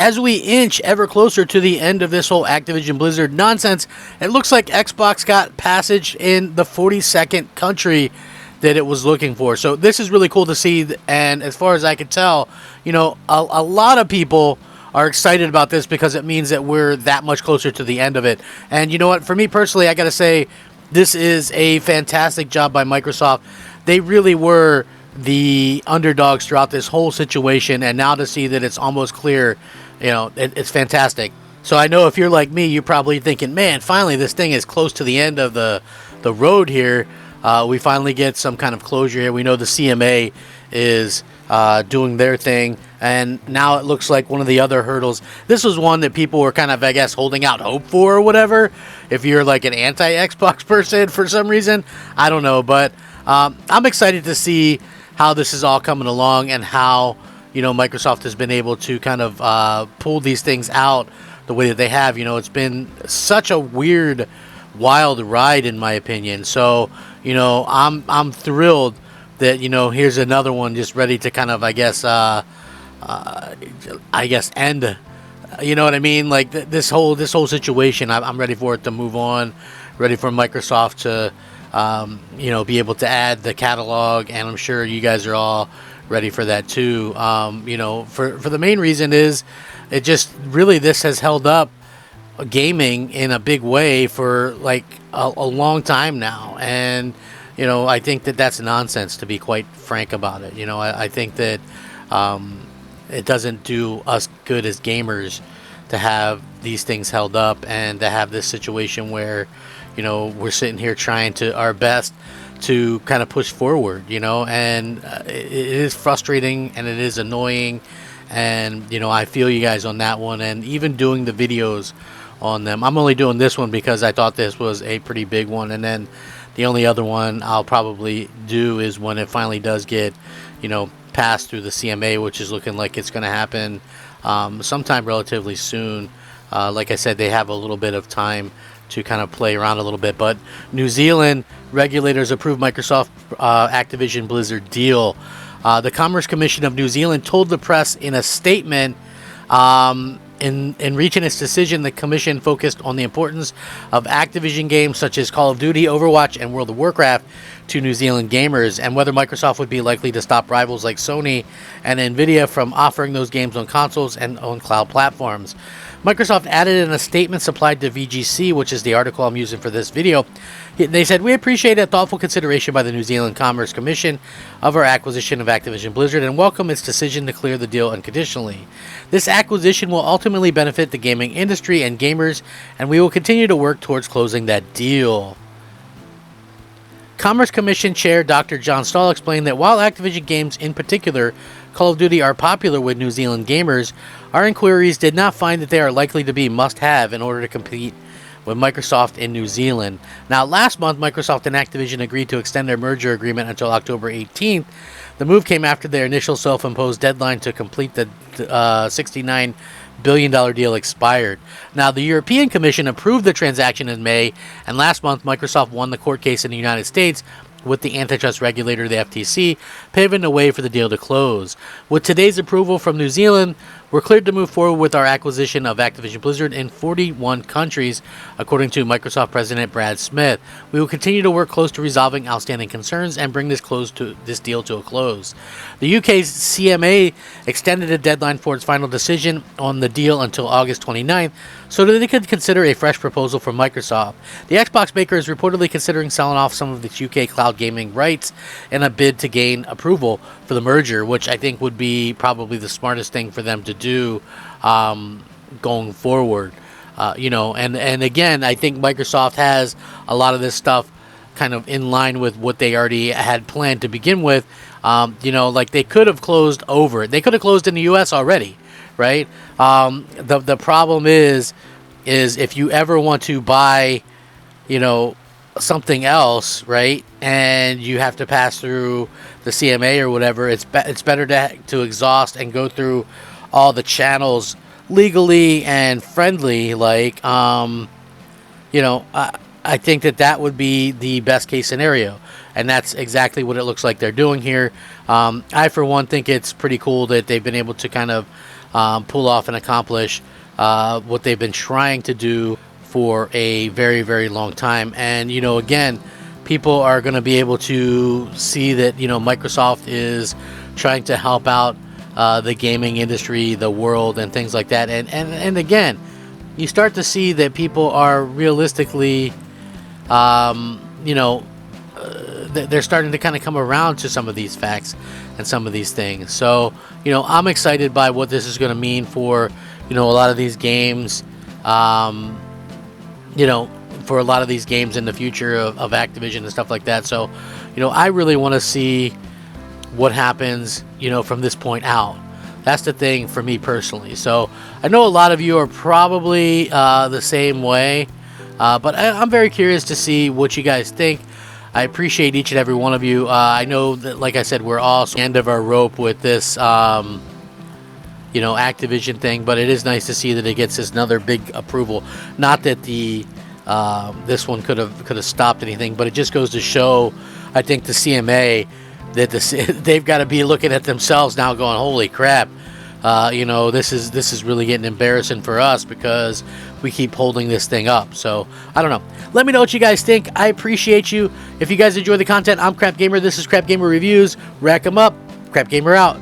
as we inch ever closer to the end of this whole Activision Blizzard nonsense, it looks like Xbox got passage in the 42nd country that it was looking for. So this is really cool to see, and as far as I can tell, a lot of people are excited about this because it means that we're that much closer to the end of it. And you know what? For me personally, I got to say, this is a fantastic job by Microsoft. They really were the underdogs throughout this whole situation, and now to see that it's almost clear, it's fantastic. So I know if you're like me, you're probably thinking, man, finally this thing is close to the end of the road here. We finally get some kind of closure here. We know the CMA is doing their thing, and now it looks like one of the other hurdles. This was one that people were kind of, I guess, holding out hope for or whatever. If you're like an anti-Xbox person for some reason, I don't know, but I'm excited to see how this is all coming along and how Microsoft has been able to kind of pull these things out the way that they have. It's been such a weird, wild ride in my opinion. So I'm thrilled that here's another one just ready to kind of I guess end. You know what I mean? Like this whole situation. I'm ready for it to move on. Ready for Microsoft to be able to add the catalog, and I'm sure you guys are all ready for that too. For the main reason is it just really this has held up gaming in a big way for like a long time now, and I think that that's nonsense, to be quite frank about it. I think that it doesn't do us good as gamers to have these things held up and to have this situation where we're sitting here trying to our best to kind of push forward, and it is frustrating and it is annoying, and I feel you guys on that one. And even doing the videos on them, I'm only doing this one because I thought this was a pretty big one, and then the only other one I'll probably do is when it finally does get passed through the CMA, which is looking like it's going to happen sometime relatively soon. Like I said, they have a little bit of time to kind of play around a little bit, but New Zealand regulators approved Microsoft Activision Blizzard deal. The Commerce Commission of New Zealand told the press in a statement, in reaching its decision, the commission focused on the importance of Activision games such as Call of Duty, Overwatch, and World of Warcraft to New Zealand gamers, and whether Microsoft would be likely to stop rivals like Sony and Nvidia from offering those games on consoles and on cloud platforms. Microsoft added in a statement supplied to VGC, which is the article I'm using for this video. They said, "We appreciate a thoughtful consideration by the New Zealand Commerce Commission of our acquisition of Activision Blizzard and welcome its decision to clear the deal unconditionally. This acquisition will ultimately benefit the gaming industry and gamers, and we will continue to work towards closing that deal." Commerce Commission Chair Dr. John Stahl explained that while Activision games, in particular Call of Duty, are popular with New Zealand gamers, our inquiries did not find that they are likely to be must-have in order to compete with Microsoft in New Zealand. Now, last month, Microsoft and Activision agreed to extend their merger agreement until October 18th. The move came after their initial self-imposed deadline to complete the $69 billion deal expired. Now, the European Commission approved the transaction in May, and last month, Microsoft won the court case in the United States with the antitrust regulator, the FTC, paving the way for the deal to close. With today's approval from New Zealand, we're cleared to move forward with our acquisition of Activision Blizzard in 41 countries, according to Microsoft President Brad Smith. We will continue to work close to resolving outstanding concerns and bring this deal to a close. The UK's CMA extended a deadline for its final decision on the deal until August 29th, so that they could consider a fresh proposal from Microsoft. The Xbox maker is reportedly considering selling off some of its UK cloud gaming rights in a bid to gain approval for the merger, which I think would be probably the smartest thing for them to do going forward. And again, I think Microsoft has a lot of this stuff kind of in line with what they already had planned to begin with. Like they could have closed over. They could have closed in the U.S. already, right? The problem is if you ever want to buy, something else, right, and you have to pass through the CMA or whatever, it's better to exhaust and go through all the channels legally and friendly. Like, I think that would be the best case scenario, and that's exactly what it looks like they're doing here. I, for one, think it's pretty cool that they've been able to kind of pull off and accomplish what they've been trying to do for a very, very long time. And, again, people are going to be able to see that, Microsoft is trying to help out the gaming industry, the world, and things like that. And again, you start to see that people are realistically, they're starting to kind of come around to some of these facts and some of these things. So, I'm excited by what this is going to mean for, a lot of these games, for a lot of these games in the future of Activision and stuff like that. So, I really want to see what happens, from this point out. That's the thing for me personally. So I know a lot of you are probably the same way, but I'm very curious to see what you guys think. I appreciate each and every one of you. I know that, like I said, we're all at the end of our rope with this, Activision thing, but it is nice to see that it gets this another big approval. Not that this one could have stopped anything, but it just goes to show, I think, the CMA that they've got to be looking at themselves now, going, "Holy crap! This is really getting embarrassing for us because we keep holding this thing up." So I don't know. Let me know what you guys think. I appreciate you. If you guys enjoy the content, I'm Crap Gamer. This is Crap Gamer Reviews. Rack 'em up. Crap Gamer out.